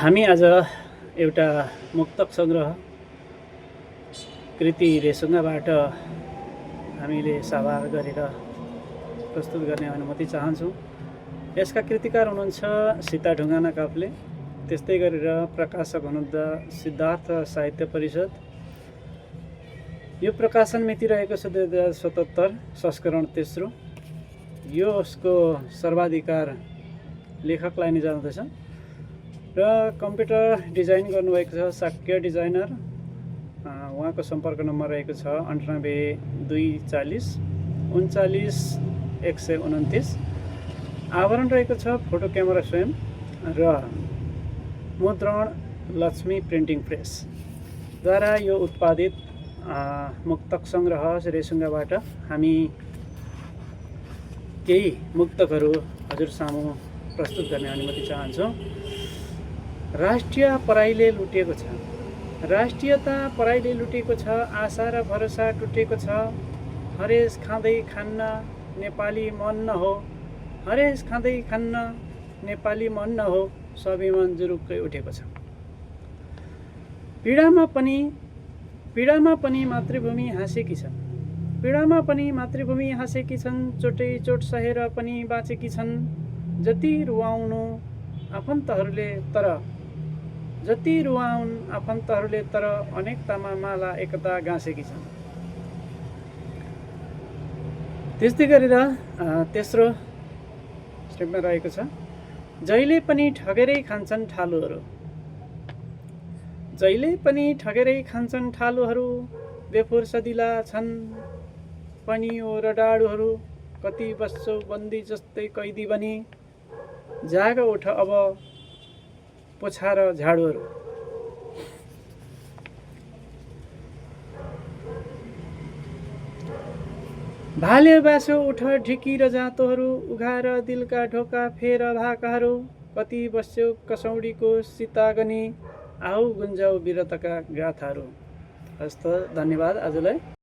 हामी आज एउटा मुक्तक सङ्ग्रह कृति रेसुङ्गाबाट हामीले साभार गरेर प्रस्तुत गर्ने अनुमति चाहन्छौँ। यसका कृतिकार हुनुहुन्छ सीता ढुङ्गाना काफ्ले, त्यस्तै गरेर प्रकाशक हुनुहुन्छ सिद्धार्थ साहित्य परिषद। यो प्रकाशन मिति रहेको छ 2077, संस्करण तेस्रो। यो उसको सर्वाधिकार लेखकलाई नै जाँदछ र कम्प्युटर डिजाइन गर्नुभएको छ शाक्य डिजाइनर। उहाँको सम्पर्क नम्बर रहेको छ 98 240 39 129। आवरण रहेको छ फोटो क्यामेरा स्वयं र मुद्रण लक्ष्मी प्रिन्टिङ प्रेस द्वारा यो उत्पादित मुक्तक सङ्ग्रह रेसुङ्गाबाट हामी केही मुक्तकहरू हजुर सामु प्रस्तुत गर्ने अनुमति चाहन्छौँ। राष्ट्रिय पराईले लुटेको छ, राष्ट्रियता पराईले लुटेको छ, आशा र भरोसा टुटेको छ। हरेस खाँदै खान्न नेपाली मन न हो, हरेस खाँदै खान्न नेपाली मन न हो, स्वाभिमान जुरुक्कै उठेको छ। पीडामा पनि मातृभूमि हाँसेकी छन्, पीडामा पनि मातृभूमि हाँसेकी छन्, चोटै चोट सहेर पनि बाँचेकी छन्। जति रुवाउनु आफन्तहरूले तर अनेकतामा माला एकता गाँसेकी छन्। त्यस्तै गरेर तेस्रो स्टेपमा रहेको छ जहिले पनि ठगेरै खान्छन् ठालुहरू, जहिले पनि ठगेरै खान्छन् ठालुहरू। बेफुर्सदिला छन् पनियो र डाडुहरू, कति बस्छौ बन्दी जस्तै कैदी बनी। जाग उठ अब पोछा र झाडुहरू। भाले बासो उठ ढिकी र जातोहरू, उघार दिलका ढोका फेर भाकाहरू। कति बस्छौ कसौडीको सीतागनी, आऊ गुन्जाऊ वीरताका गाथाहरू। हस्त धन्यवाद आजलाई।